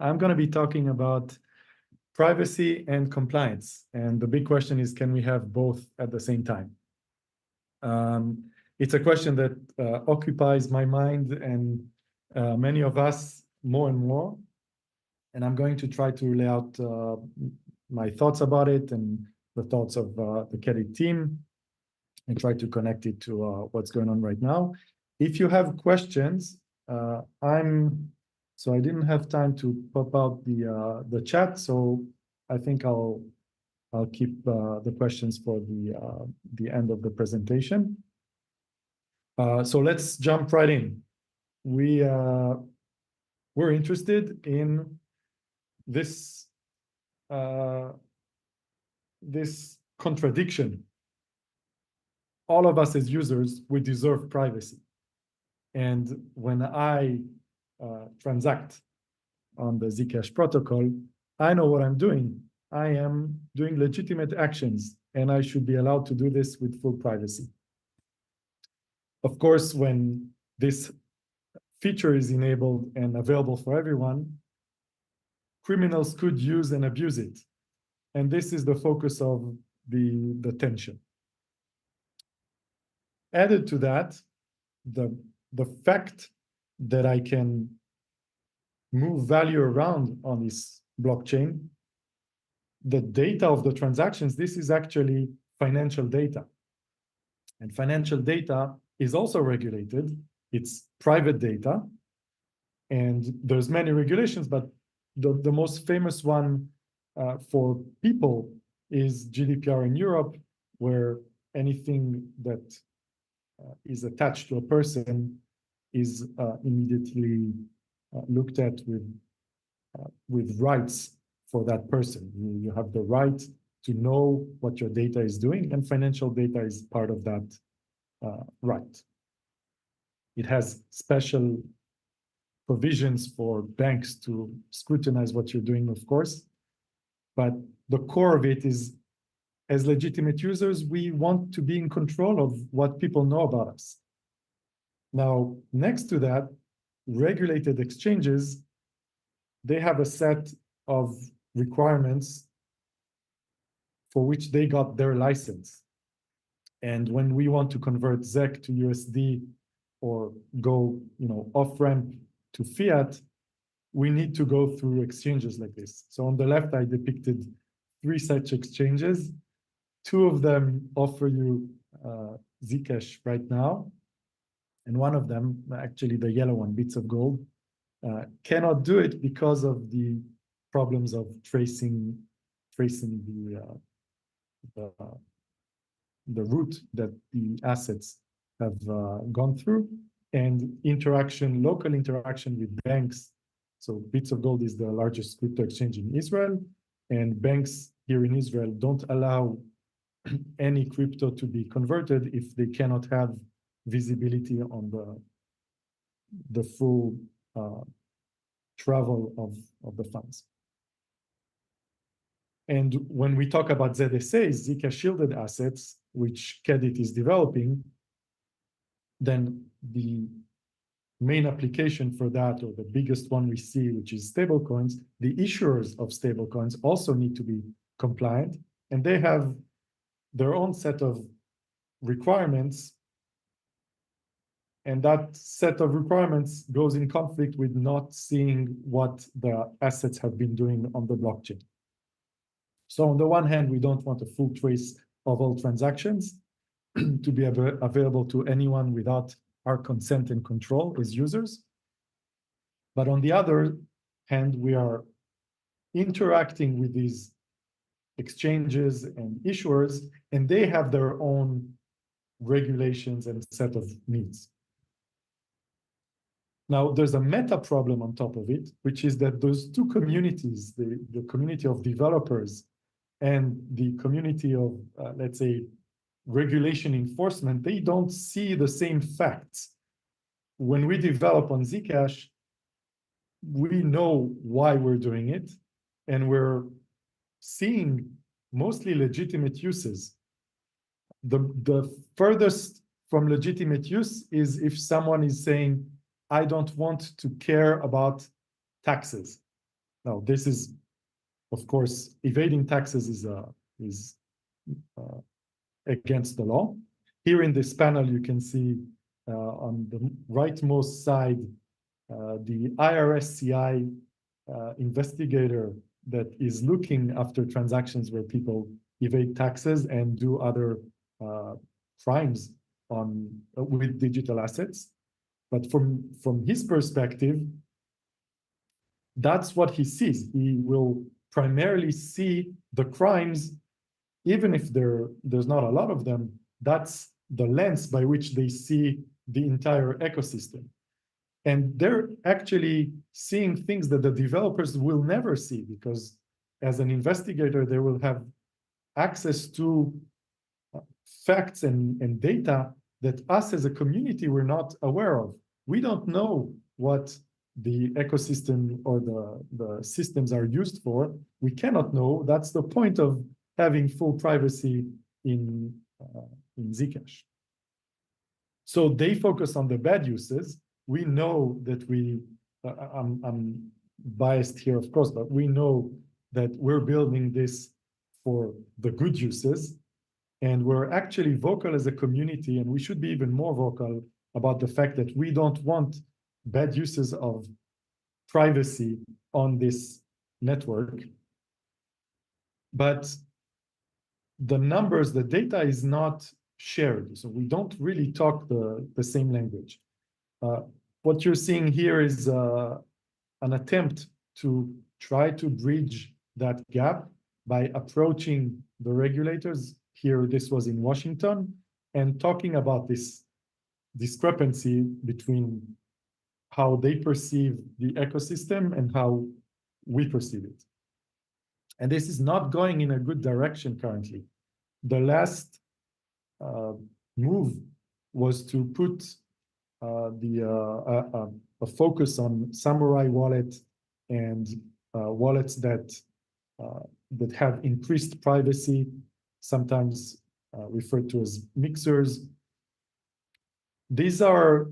I'm going to be talking about privacy and compliance. And the big question is, can we have both at the same time? It's a question that occupies my mind and many of us more and more. And I'm going to try to lay out my thoughts about it and the thoughts of the QEDIT team and try to connect it to what's going on right now. If you have questions, so I didn't have time to pop out the chat, so I think I'll keep the questions for the end of the presentation. So let's jump right in. We're interested in this this contradiction. All of us as users, we deserve privacy. And when I transact on the Zcash protocol, I know what I'm doing. I am doing legitimate actions, and I should be allowed to do this with full privacy. Of course, when this feature is enabled and available for everyone, criminals could use and abuse it. And this is the focus of the tension. Added to that, the fact that I can move value around on this blockchain, the data of the transactions, this is actually financial data. And financial data is also regulated. It's private data. And there's many regulations, but the most famous one for people is GDPR in Europe, where anything that is attached to a person is immediately looked at with rights for that person. You have the right to know what your data is doing, and financial data is part of that right. It has special provisions for banks to scrutinize what you're doing, of course, but the core of it is, as legitimate users, we want to be in control of what people know about us. Now, next to that, regulated exchanges, they have a set of requirements for which they got their license. And when we want to convert ZEC to USD or go, off-ramp to fiat, we need to go through exchanges like this. So on the left, I depicted 3 such exchanges. 2 of them offer you Zcash right now. And one of them, actually the yellow one, Bits of Gold, cannot do it because of the problems of tracing the route that the assets have gone through, and local interaction with banks. So Bits of Gold is the largest crypto exchange in Israel, and banks here in Israel don't allow any crypto to be converted if they cannot have visibility on the full travel of the funds. And when we talk about ZSAs, Zcash Shielded Assets, which QEDIT is developing, then the main application for that, or the biggest one we see, which is stablecoins, the issuers of stablecoins also need to be compliant, and they have their own set of requirements, and that set of requirements goes in conflict with not seeing what the assets have been doing on the blockchain. So on the one hand, we don't want a full trace of all transactions to be available to anyone without our consent and control as users. But on the other hand, we are interacting with these exchanges and issuers, and they have their own regulations and set of needs. Now, there's a meta problem on top of it, which is that those 2 communities, the community of developers and the community of, let's say, regulation enforcement, they don't see the same facts. When we develop on Zcash, we know why we're doing it, and we're seeing mostly legitimate uses. The furthest from legitimate use is if someone is saying, I don't want to care about taxes. Now, this is, of course, evading taxes is against the law. Here in this panel, you can see on the rightmost side, the IRSCI investigator that is looking after transactions where people evade taxes and do other crimes with digital assets. But from his perspective, that's what he sees. He will primarily see the crimes, even if there's not a lot of them. That's the lens by which they see the entire ecosystem. And they're actually seeing things that the developers will never see, because as an investigator, they will have access to facts and data that us as a community we're not aware of. We don't know what the ecosystem or the systems are used for. We cannot know. That's the point of having full privacy in Zcash. So they focus on the bad uses. We know that I'm biased here, of course, but we know that we're building this for the good uses. And we're actually vocal as a community, and we should be even more vocal about the fact that we don't want bad uses of privacy on this network. But the numbers, the data is not shared. So we don't really talk the same language. What you're seeing here is an attempt to try to bridge that gap by approaching the regulators. Here, this was in Washington, and talking about this discrepancy between how they perceive the ecosystem and how we perceive it. And this is not going in a good direction currently. The last move was to put a focus on Samurai Wallet and wallets that have increased privacy, sometimes referred to as mixers. These are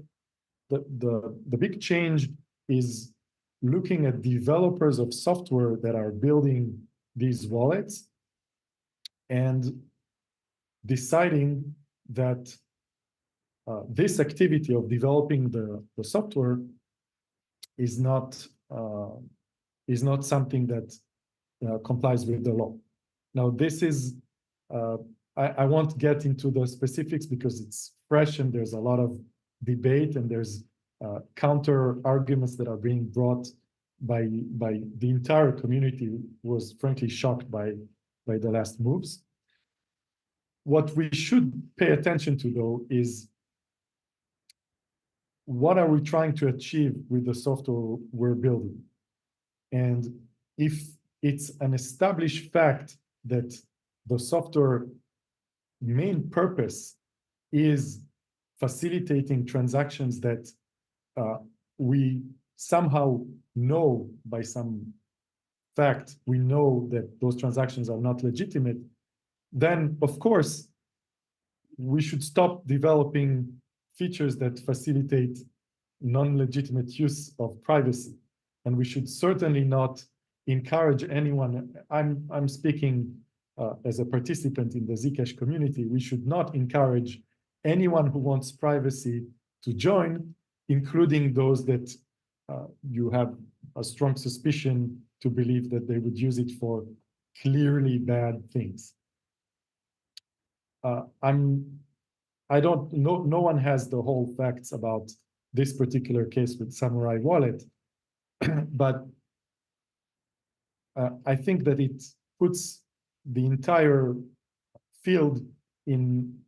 the big change is looking at developers of software that are building these wallets and deciding that this activity of developing the software is not something that complies with the law. Now, this is I won't get into the specifics because it's fresh and there's a lot of debate and there's counter arguments that are being brought by the entire community. Was frankly shocked by the last moves. What we should pay attention to, though, is what are we trying to achieve with the software we're building? And if it's an established fact that the software main purpose is facilitating transactions that we somehow know by some fact, we know that those transactions are not legitimate, then of course, we should stop developing features that facilitate non-legitimate use of privacy. And we should certainly not encourage anyone. I'm speaking as a participant in the Zcash community. We should not encourage anyone who wants privacy to join, including those that you have a strong suspicion to believe that they would use it for clearly bad things. I don't know, no one has the whole facts about this particular case with Samurai Wallet, but I think that it puts the entire field in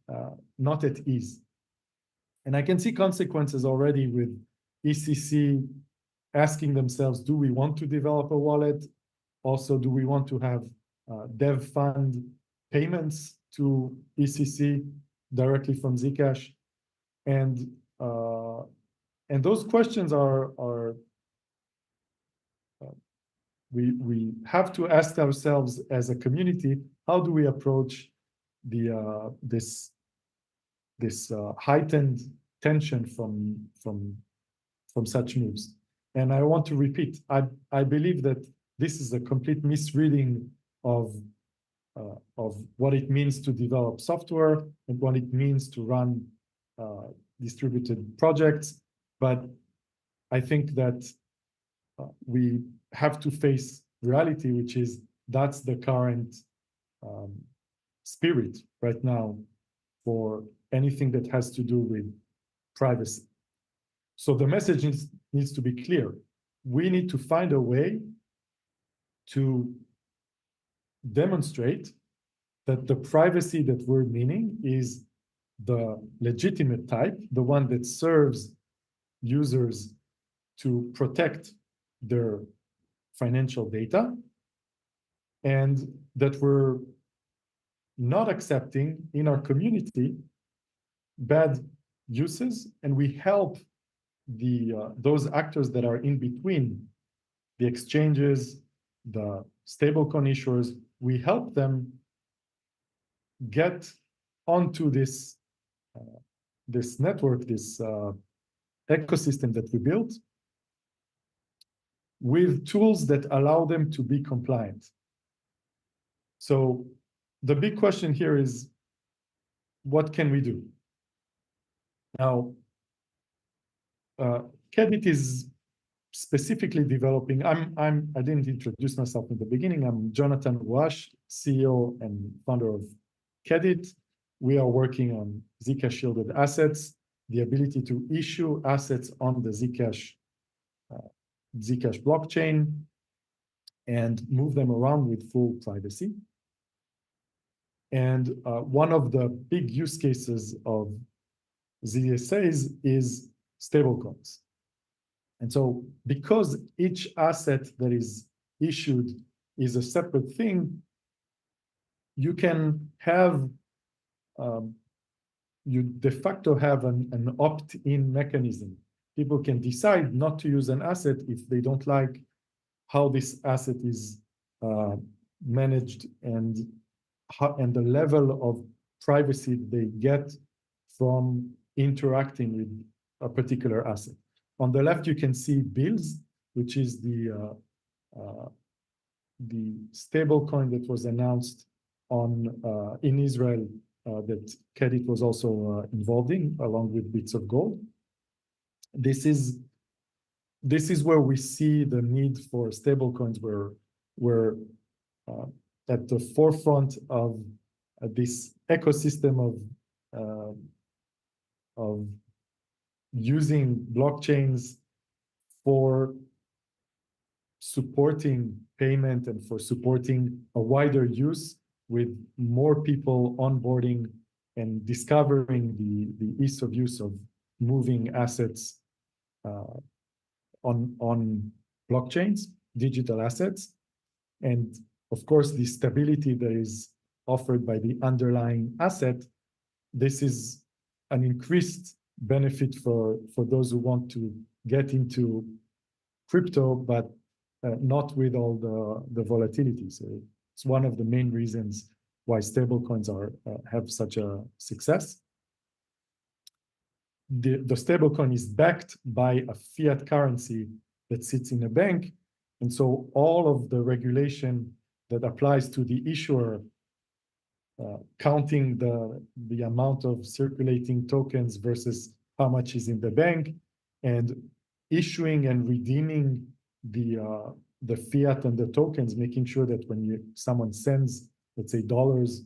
not at ease. And I can see consequences already with ECC asking themselves, do we want to develop a wallet? Also, do we want to have dev fund payments to ECC directly from Zcash? And those questions are we have to ask ourselves as a community, how do we approach the this heightened tension from such moves? And I want to repeat, I believe that this is a complete misreading of what it means to develop software and what it means to run distributed projects. But I think that we have to face reality, which is that's the current spirit right now for anything that has to do with privacy. So the message needs to be clear. We need to find a way to demonstrate that the privacy that we're meaning is the legitimate type, the one that serves users to protect their financial data, and that we're not accepting in our community bad uses, and we help those actors that are in between the exchanges, the stablecoin issuers, we help them get onto this network, this ecosystem that we built, with tools that allow them to be compliant. So the big question here is, what can we do? Now, QEDIT is specifically developing. I didn't introduce myself in the beginning. I'm Jonathan Rouach, CEO and founder of QEDIT. We are working on Zcash Shielded Assets, the ability to issue assets on the Zcash blockchain and move them around with full privacy. And one of the big use cases of ZSAs is stablecoins. And so because each asset that is issued is a separate thing, you can have, you de facto have an opt-in mechanism. People can decide not to use an asset if they don't like how this asset is managed and the level of privacy they get from interacting with a particular asset. On the left, you can see bills, which is the stablecoin that was announced in Israel that QEDIT was also involved in, along with bits of gold. This is where we see the need for stablecoins, where we're at the forefront of this ecosystem of using blockchains for supporting payment and for supporting a wider use, with more people onboarding and discovering the ease of use of moving assets on blockchains, digital assets. And of course, the stability that is offered by the underlying asset, this is an increased benefit for those who want to get into crypto, but not with all the volatility. So it's one of the main reasons why stablecoins have such a success. The stablecoin is backed by a fiat currency that sits in a bank. And so all of the regulation that applies to the issuer, counting the amount of circulating tokens versus how much is in the bank, and issuing and redeeming the fiat and the tokens, making sure that when someone sends, let's say, dollars,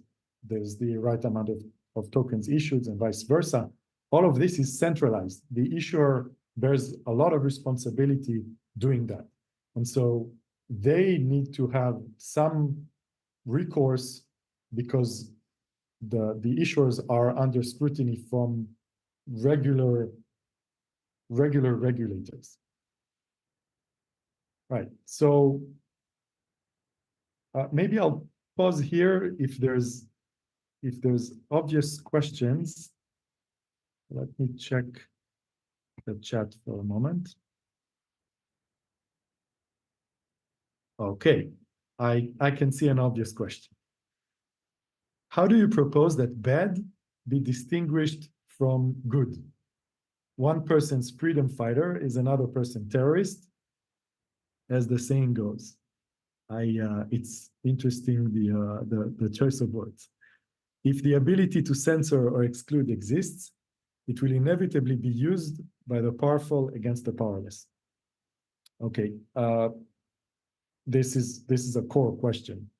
there's the right amount of tokens issued, and vice versa. All of this is centralized. The issuer bears a lot of responsibility doing that. And so they need to have some recourse, because the issuers are under scrutiny from regular regulators. Right. So maybe I'll pause here if there's obvious questions. Let me check the chat for a moment. Okay, I can see an obvious question. How do you propose that bad be distinguished from good? One person's freedom fighter is another person terrorist, as the saying goes. It's interesting the choice of words. If the ability to censor or exclude exists, it will inevitably be used by the powerful against the powerless. Okay, this is a core question.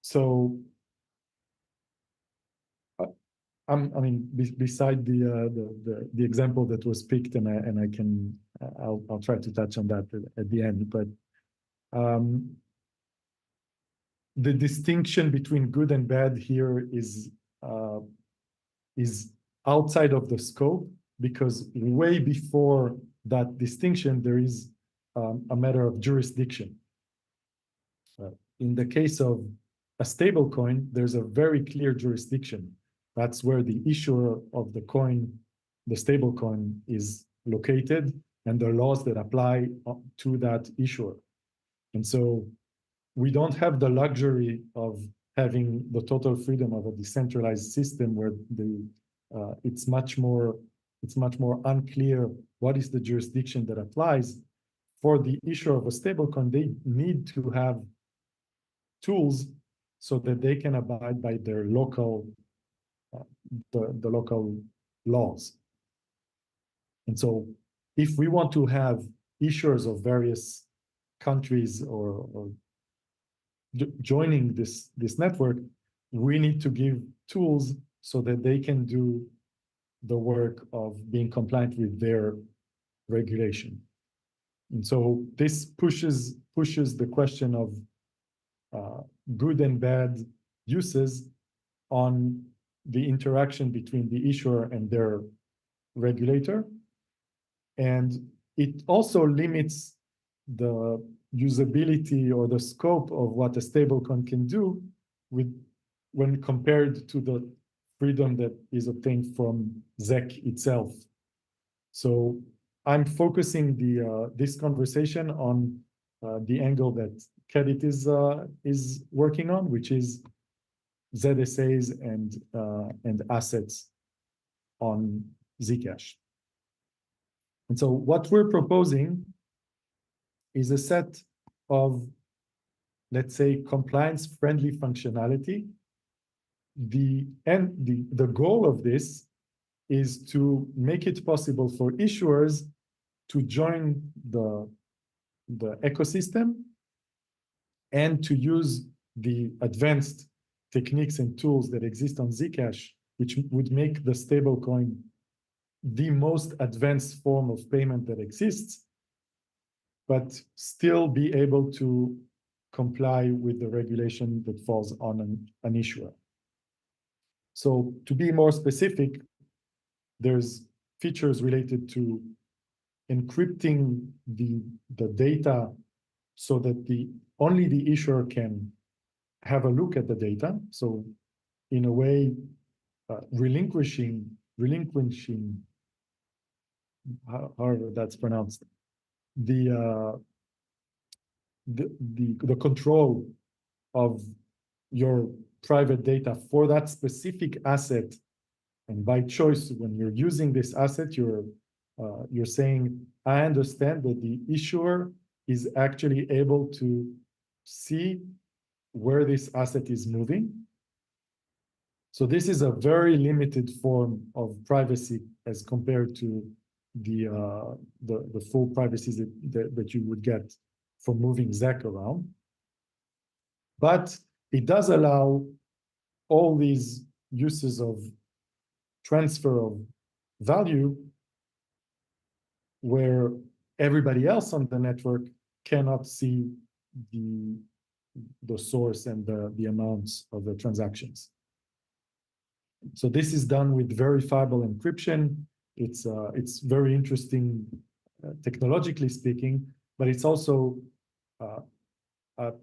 So, I mean, beside the example that was picked, and I can I'll try to touch on that at the end, but the distinction between good and bad here is outside of the scope, because way before that distinction, there is a matter of jurisdiction. In the case of a stablecoin, there's a very clear jurisdiction. That's where the issuer of the coin, the stablecoin, is located, and the laws that apply to that issuer. And so we don't have the luxury of having the total freedom of a decentralized system where it's much more unclear what is the jurisdiction that applies. For the issuer of a stablecoin, they need to have tools so that they can abide by their local the local laws. And so if we want to have issuers of various countries or joining this network, we need to give tools so that they can do the work of being compliant with their regulation. And so this pushes the question of good and bad uses on the interaction between the issuer and their regulator. And it also limits the usability or the scope of what a stablecoin can do when compared to the freedom that is obtained from ZEC itself. So I'm focusing this conversation on the angle that QEDIT is working on, which is ZSAs and assets on Zcash. And so what we're proposing is a set of, let's say, compliance-friendly functionality. The goal of this is to make it possible for issuers to join the ecosystem and to use the advanced techniques and tools that exist on Zcash, which would make the stablecoin the most advanced form of payment that exists, but still be able to comply with the regulation that falls on an issuer. So to be more specific, there's features related to encrypting the data so that only the issuer can have a look at the data. So in a way, relinquishing, however that's pronounced, the control of your private data for that specific asset. And by choice, when you're using this asset, you're saying, I understand that the issuer is actually able to see where this asset is moving. So this is a very limited form of privacy as compared to the full privacy that you would get from moving ZEC around. But it does allow all these uses of transfer of value where everybody else on the network cannot see the source and the amounts of the transactions. So this is done with verifiable encryption. It's very interesting technologically speaking, but it's also a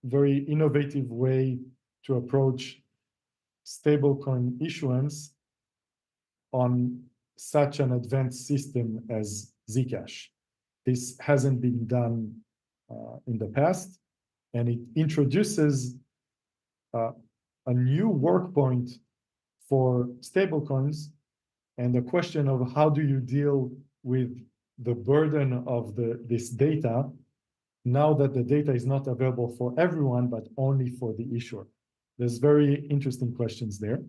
very innovative way to approach stablecoin issuance on such an advanced system as Zcash. This hasn't been done in the past, and it introduces a new work point for stablecoins and the question of how do you deal with the burden of this data now that the data is not available for everyone, but only for the issuer? There's very interesting questions there.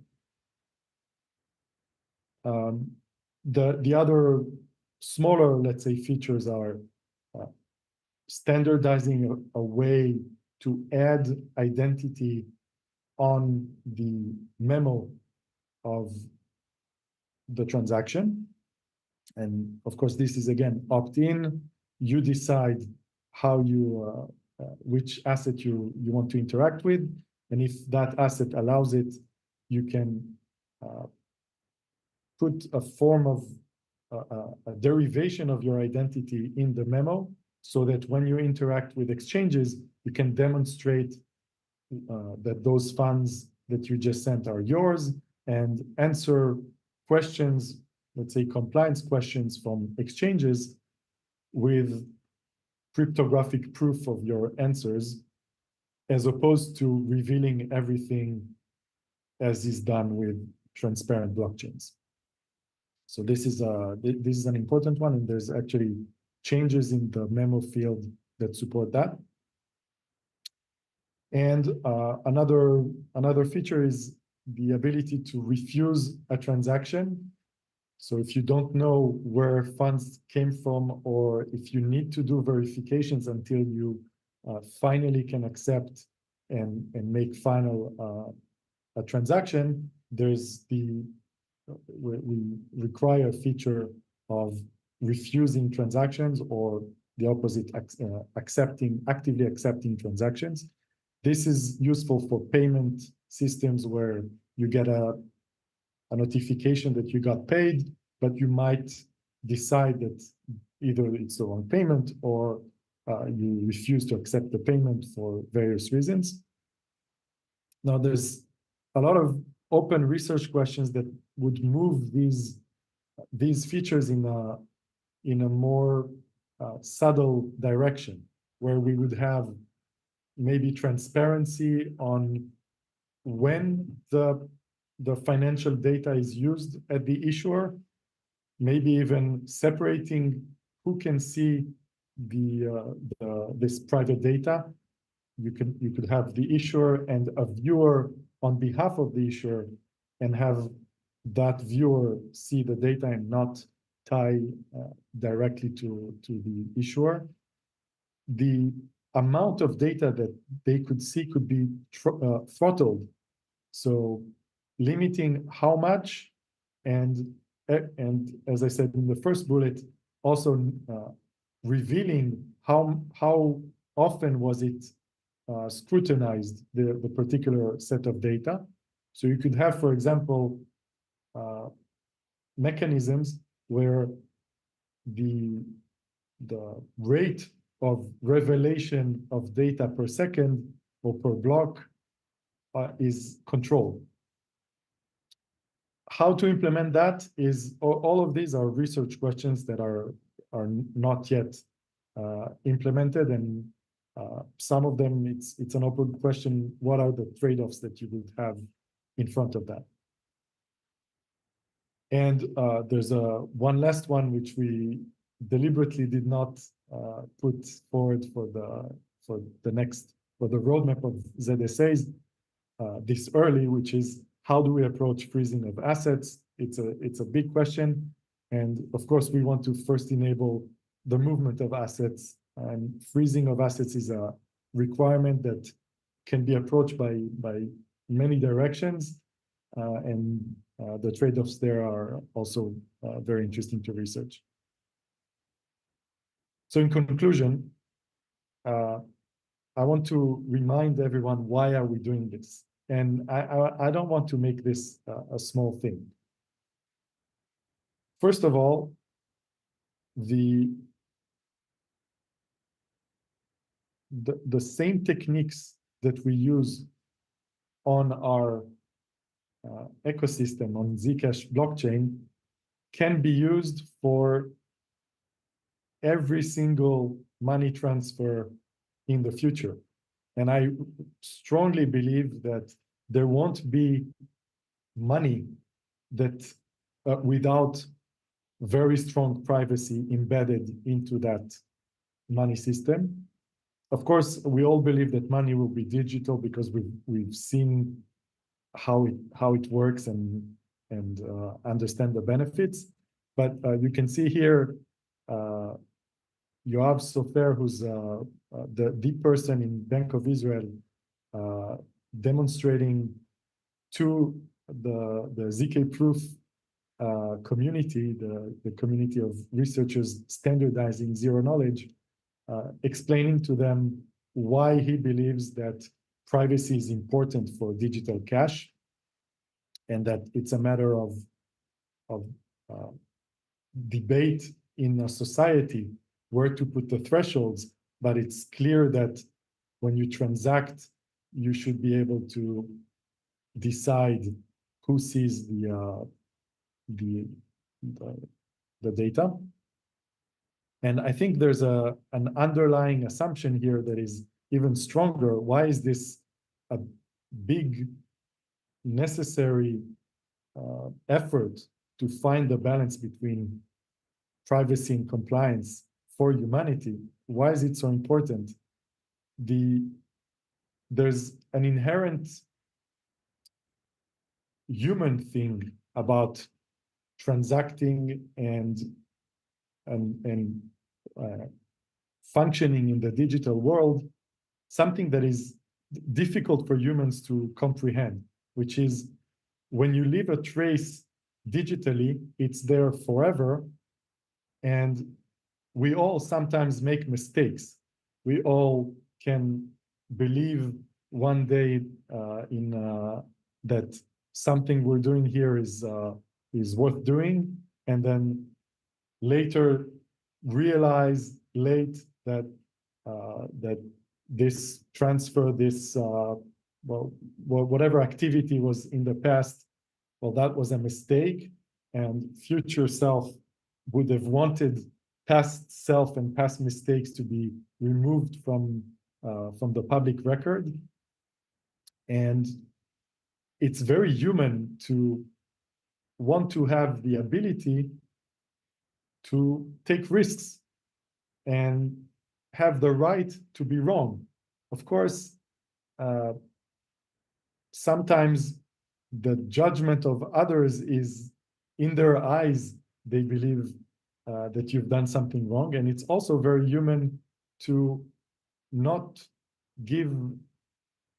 The other smaller, let's say, features are standardizing a way to add identity on the memo of the transaction. And of course, this is again opt-in. You decide how you which asset you want to interact with, and if that asset allows it, you can put a form of a derivation of your identity in the memo, so that when you interact with exchanges, you can demonstrate that those funds that you just sent are yours, and answer questions, let's say compliance questions from exchanges, with cryptographic proof of your answers, as opposed to revealing everything as is done with transparent blockchains. So this is an important one, and there's actually changes in the memo field that support that. And another feature is the ability to refuse a transaction. So if you don't know where funds came from, or if you need to do verifications until you finally can accept and make final a transaction, there's we require a feature of refusing transactions, or the opposite, actively accepting transactions. This is useful for payment systems where you get a notification that you got paid, but you might decide that either it's the wrong payment, or you refuse to accept the payment for various reasons. Now, there's a lot of open research questions that would move these features in a more subtle direction, where we would have maybe transparency on when the financial data is used at the issuer, maybe even separating who can see this private data. You could have the issuer and a viewer on behalf of the issuer, and have that viewer see the data and not tie directly to the issuer. The amount of data that they could see could be throttled. So limiting how much, and as I said in the first bullet, also revealing how often was it scrutinized, the particular set of data. So you could have, for example, mechanisms where the rate of revelation of data per second or per block is controlled. How to implement that is, all of these are research questions that are not yet implemented, and some of them, it's an open question. What are the trade-offs that you would have in front of that? And there's one last one which we deliberately did not put forward for the roadmap of ZSAs this early, which is, how do we approach freezing of assets? It's a big question, and of course we want to first enable the movement of assets, and freezing of assets is a requirement that can be approached by many directions, and the trade-offs there are also very interesting to research. So in conclusion, I want to remind everyone, why are we doing this? And I don't want to make this a small thing. First of all, the same techniques that we use on our ecosystem on Zcash blockchain can be used for every single money transfer in the future. And I strongly believe that there won't be money that without very strong privacy embedded into that money system. of course, we all believe that money will be digital because we've seen how it works and understand the benefits. But you can see here Yoav Sofer, who's the person in Bank of Israel, demonstrating to the ZK proof community, the community of researchers standardizing zero knowledge, explaining to them why he believes that privacy is important for digital cash, and that it's a matter of debate in a society where to put the thresholds, but it's clear that when you transact, you should be able to decide who sees the data. And I think there's an underlying assumption here that is even stronger. Why is this a big necessary effort to find the balance between privacy and compliance for humanity? Why is it so important? There's an inherent human thing about transacting and functioning in the digital world, something that is difficult for humans to comprehend, which is when you leave a trace digitally, it's there forever. And we all sometimes make mistakes. We all can believe one day that something we're doing here is worth doing, and then later realize late that this transfer, whatever activity was in the past, well, that was a mistake, and future self would have wanted past self and past mistakes to be removed from the public record. And it's very human to want to have the ability to take risks and have the right to be wrong. Of course, sometimes the judgment of others is, in their eyes, they believe that you've done something wrong. And it's also very human to not give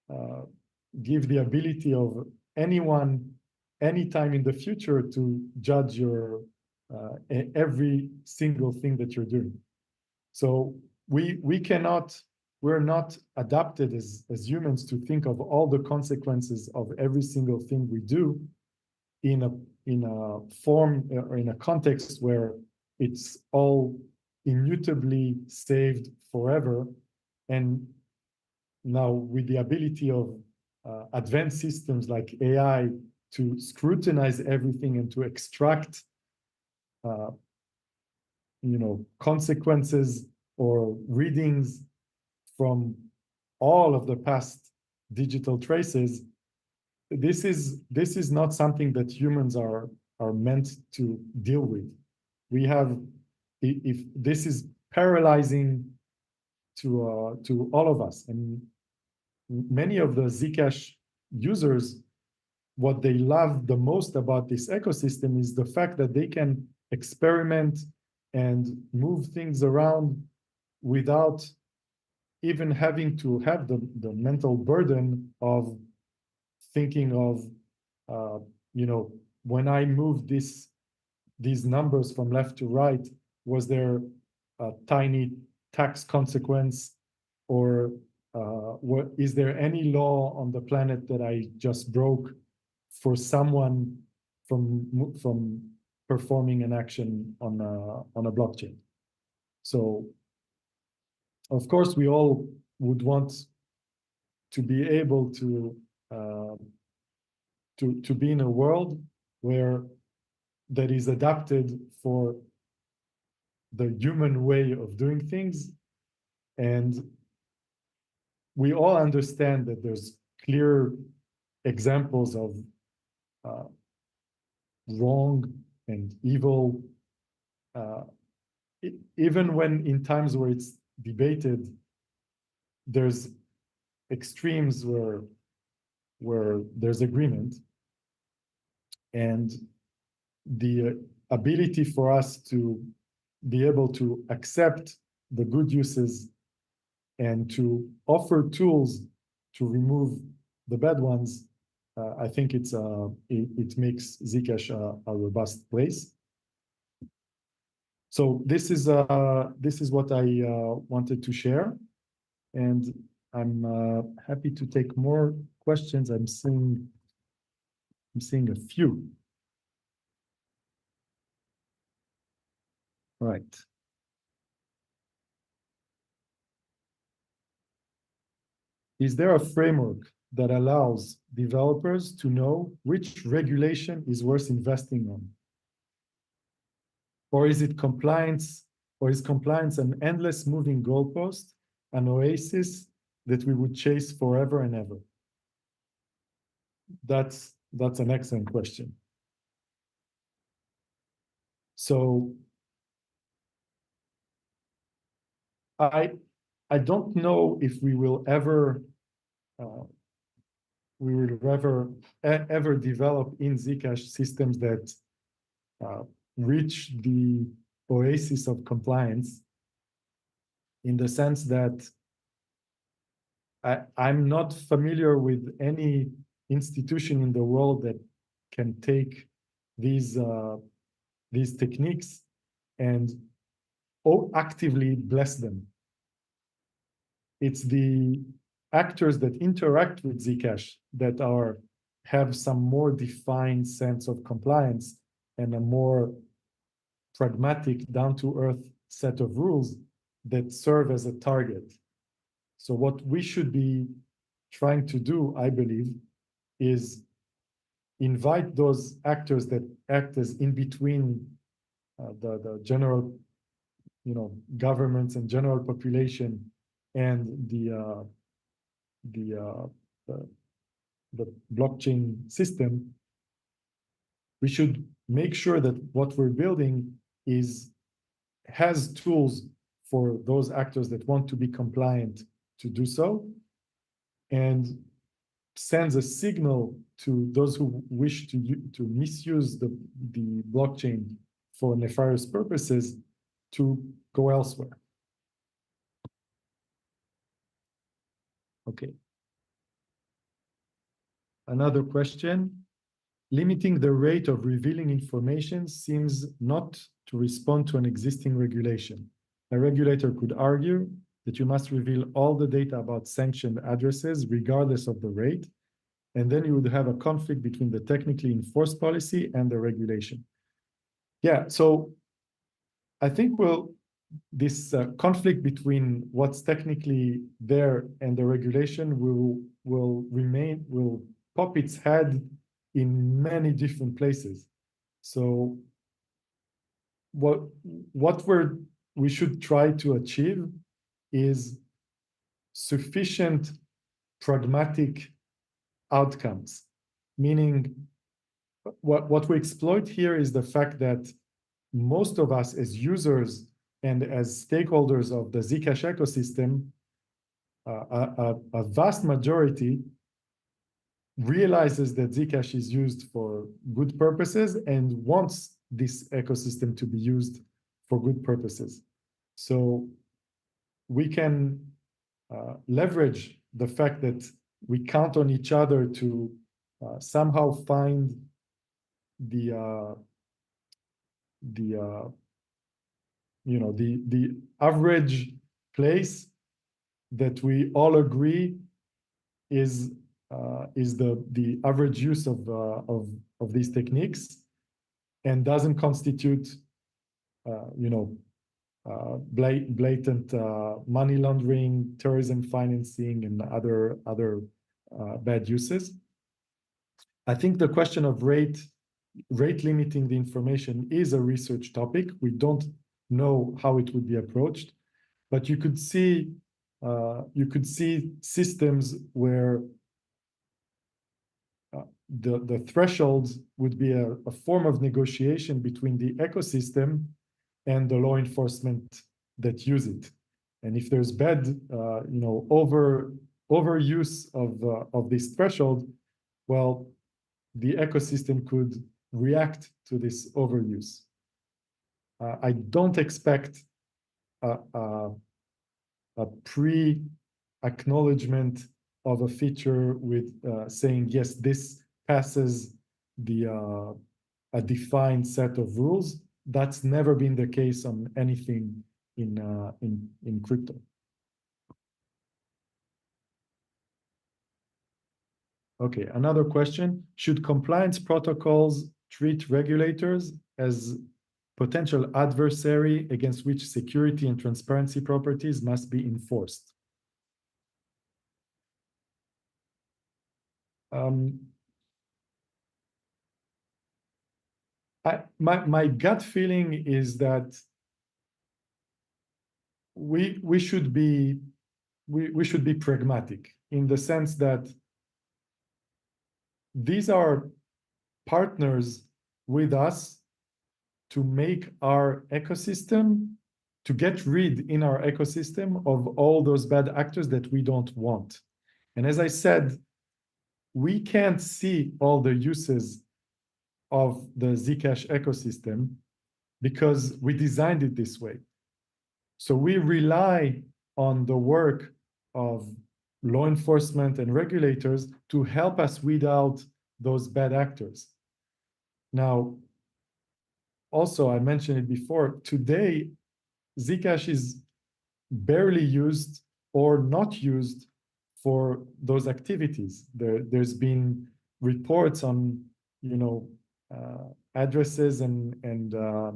the ability of anyone anytime in the future to judge your every single thing that you're doing. So we're not adapted as humans to think of all the consequences of every single thing we do in a form or in a context where it's all immutably saved forever. And now with the ability of advanced systems like AI to scrutinize everything and to extract consequences or readings from all of the past digital traces, this is not something that humans are meant to deal with. We have, if this is paralyzing to all of us, and many of the Zcash users, what they love the most about this ecosystem is the fact that they can experiment and move things around without even having to have the mental burden of thinking of, when I moved these numbers from left to right, was there a tiny tax consequence, or is there any law on the planet that I just broke for someone from performing an action on a blockchain? So, of course, we all would want to be able to be in a world where that is adapted for the human way of doing things. And we all understand that there's clear examples of wrong and evil, even when in times where it's debated there's extremes where there's agreement, and the ability for us to be able to accept the good uses and to offer tools to remove the bad ones, I think it makes Zcash a robust place. So this is what I wanted to share, and I'm happy to take more questions. I'm seeing a few. Right. Is there a framework that allows developers to know which regulation is worth investing on? Or is it compliance, or is compliance an endless moving goalpost, an oasis that we would chase forever and ever? That's an excellent question. So I don't know if we will ever develop in Zcash systems that reach the oasis of compliance, in the sense that I'm not familiar with any institution in the world that can take these techniques and actively bless them. It's the actors that interact with Zcash that have some more defined sense of compliance and a more pragmatic, down-to-earth set of rules that serve as a target. So what we should be trying to do, I believe, is invite those actors that act as in between the general, governments and general population and the blockchain system. We should make sure that what we're building has tools for those actors that want to be compliant to do so, and sends a signal to those who wish to misuse the blockchain for nefarious purposes to go elsewhere. Okay. Another question. Limiting the rate of revealing information seems not to respond to an existing regulation. A regulator could argue that you must reveal all the data about sanctioned addresses regardless of the rate, and then you would have a conflict between the technically enforced policy and the regulation. Yeah, so I think this conflict between what's technically there and the regulation will pop its head in many different places. So what we should try to achieve is sufficient pragmatic outcomes, meaning what we exploit here is the fact that most of us as users and as stakeholders of the Zcash ecosystem, a vast majority realizes that Zcash is used for good purposes and wants this ecosystem to be used for good purposes. So we can leverage the fact that we count on each other to somehow find the average place that we all agree is the average use of these techniques, and doesn't constitute blatant money laundering, terrorism financing, and other bad uses. I think the question of rate limiting the information is a research topic. We don't know how it would be approached, but you could see systems where the thresholds would be a form of negotiation between the ecosystem and the law enforcement that use it. And if there's bad, overuse of this threshold, well, the ecosystem could react to this overuse. I don't expect a pre-acknowledgement of a feature with saying, yes, this passes a defined set of rules. That's never been the case on anything in crypto. Okay, another question. Should compliance protocols treat regulators as potential adversary against which security and transparency properties must be enforced? My gut feeling is that we should be pragmatic in the sense that these are partners with us to make our ecosystem, to get rid in our ecosystem of all those bad actors that we don't want. And as I said, we can't see all the uses of the Zcash ecosystem because we designed it this way. So we rely on the work of law enforcement and regulators to help us weed out those bad actors. Now, also, I mentioned it before, today, Zcash is barely used or not used for those activities. There's been reports on, addresses and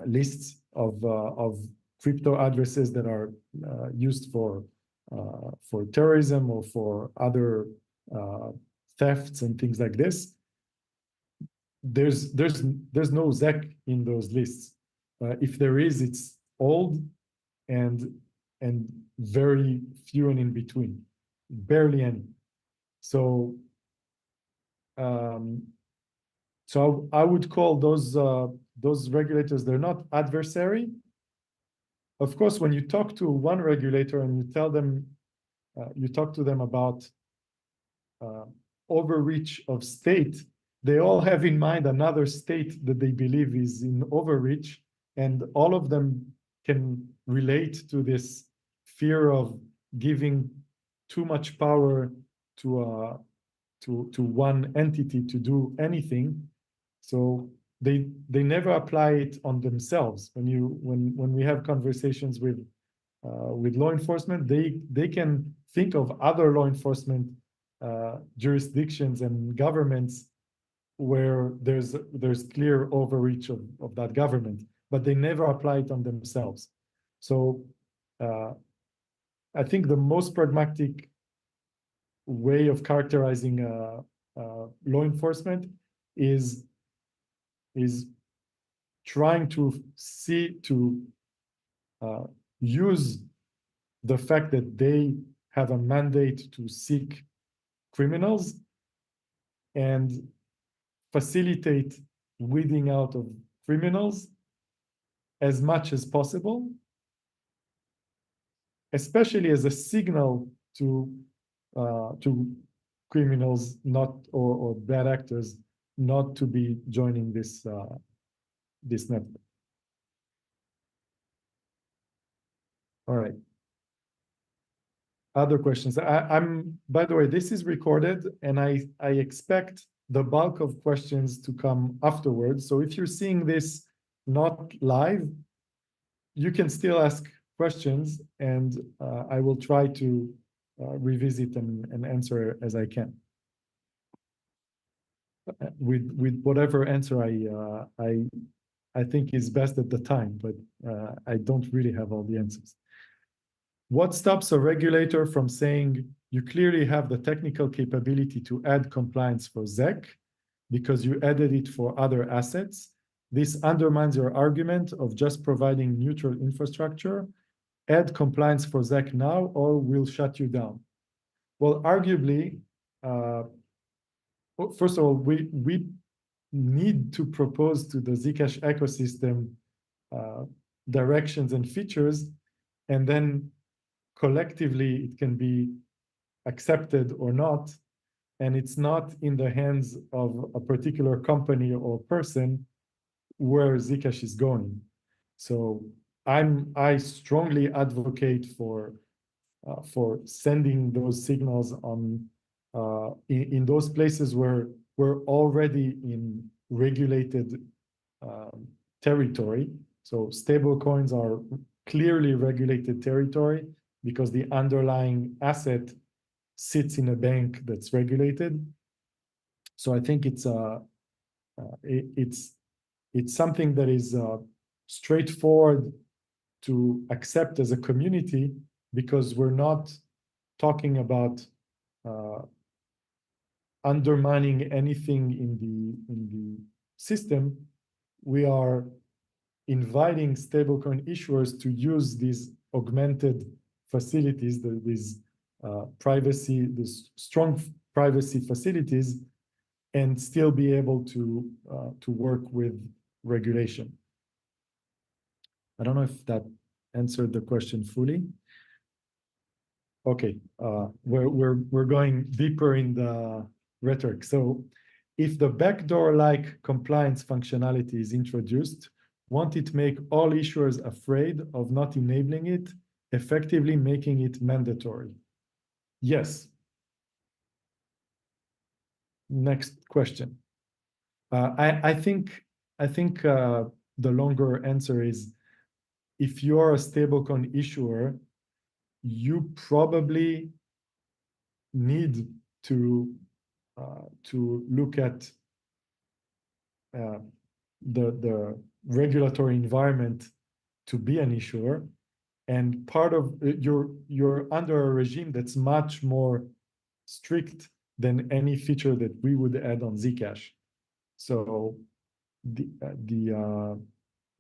lists of crypto addresses that are used for terrorism or for other thefts and things like this. There's no ZEC in those lists. If there is, it's old and very few and in between, barely any. So so I would call those regulators, they're not adversary. Of course, when you talk to one regulator and you tell them, you talk to them about overreach of state, they all have in mind another state that they believe is in overreach, and all of them can relate to this fear of giving too much power to one entity to do anything. So they never apply it on themselves. When we have conversations with law enforcement, they can think of other law enforcement jurisdictions and governments where there's clear overreach of that government, but they never apply it on themselves. So I think the most pragmatic way of characterizing law enforcement is trying to use the fact that they have a mandate to seek criminals and facilitate weeding out of criminals as much as possible, especially as a signal to criminals or bad actors not to be joining this network. All right. Other questions? I'm by the way, this is recorded, and I expect the bulk of questions to come afterwards. So if you're seeing this not live, you can still ask questions, and I will try to revisit and answer as I can. With whatever answer I think is best at the time, but I don't really have all the answers. What stops a regulator from saying you clearly have the technical capability to add compliance for ZEC because you added it for other assets? This undermines your argument of just providing neutral infrastructure. Add compliance for ZEC now or we'll shut you down. Well, arguably, first of all, we need to propose to the Zcash ecosystem directions and features and then collectively it can be accepted or not, and it's not in the hands of a particular company or person where Zcash is going. So I strongly advocate for sending those signals on in those places where we're already in regulated territory. So stablecoins are clearly regulated territory because the underlying asset sits in a bank that's regulated. So I think it's something that is straightforward to accept as a community, because we're not talking about undermining anything in the system. We are inviting stablecoin issuers to use these augmented facilities, these strong privacy facilities, and still be able to work with regulation. I don't know if that answered the question fully. Okay, we're going deeper in the rhetoric. So, if the backdoor-like compliance functionality is introduced, won't it make all issuers afraid of not enabling it, effectively making it mandatory? Yes. Next question. I think the longer answer is, if you're a stablecoin issuer, you probably need to look at the regulatory environment to be an issuer, and part of you're under a regime that's much more strict than any feature that we would add on Zcash. So the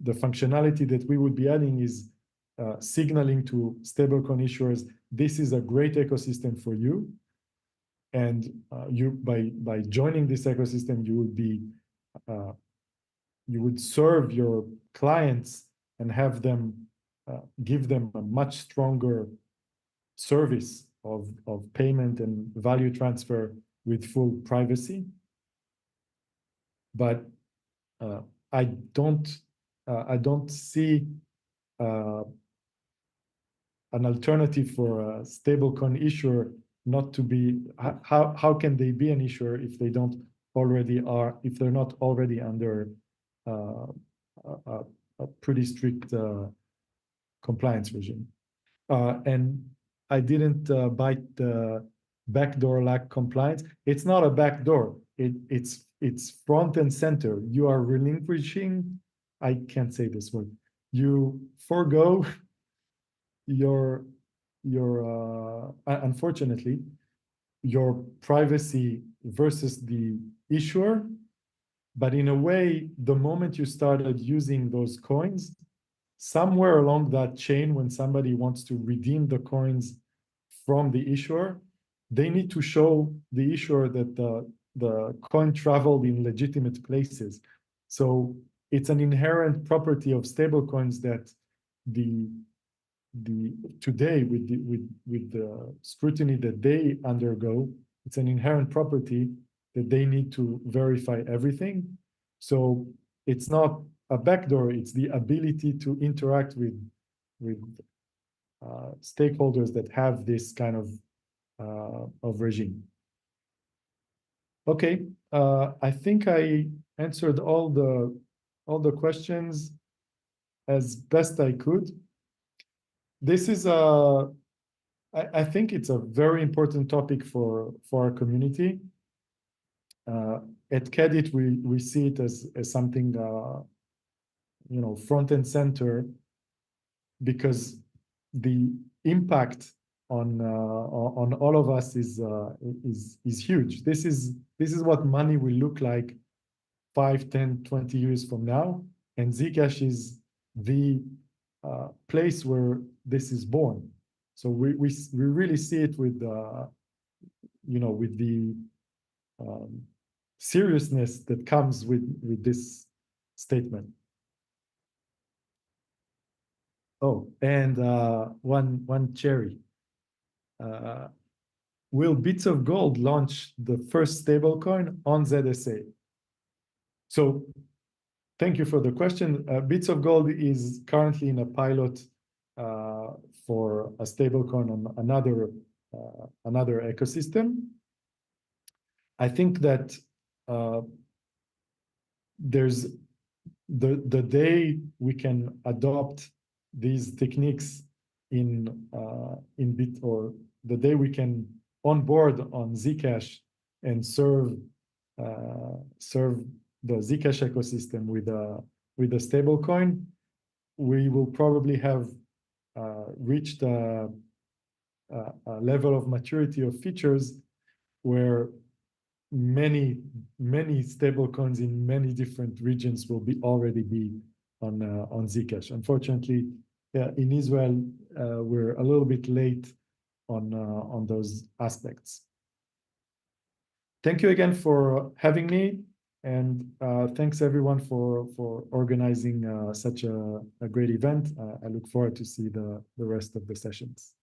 functionality that we would be adding is signaling to stablecoin issuers, this is a great ecosystem for you, and you by joining this ecosystem, you would be you would serve your clients and have them give them a much stronger service of payment and value transfer with full privacy. But I don't see an alternative for a stablecoin issuer not to be. How can they be an issuer if they don't already are, if they're not already under a pretty strict compliance regime? And I didn't bite the backdoor lack compliance. It's not a backdoor. It's front and center. You are relinquishing. I can't say this word. You forego your unfortunately your privacy versus the issuer. But in a way, the moment you started using those coins, somewhere along that chain, when somebody wants to redeem the coins from the issuer, they need to show the issuer that the coin traveled in legitimate places. So it's an inherent property of stablecoins that today with the scrutiny that they undergo, it's an inherent property that they need to verify everything. So it's not a backdoor, it's the ability to interact with stakeholders that have this kind of regime. Okay, I think I answered all the questions as best I could. This is I think it's a very important topic for our community. At QEDIT, we see it as something front and center, because the impact on all of us is huge. This is what money will look like 5, 10, 20 years from now, and Zcash is the place where this is born. So we really see it with with the seriousness that comes with this statement. Oh, and one cherry. Will Bits of Gold launch the first stablecoin on ZSA? So thank you for the question. Bits of Gold is currently in a pilot for a stablecoin on another ecosystem. I think that there's the day we can adopt these techniques in Bit, or the day we can onboard on Zcash and serve the Zcash ecosystem with a stable coin, we will probably have reached a level of maturity of features where many stable coins in many different regions will already be on Zcash. Unfortunately, in Israel, we're a little bit late on those aspects. Thank you again for having me, and thanks everyone for organizing such a great event. I look forward to see the rest of the sessions.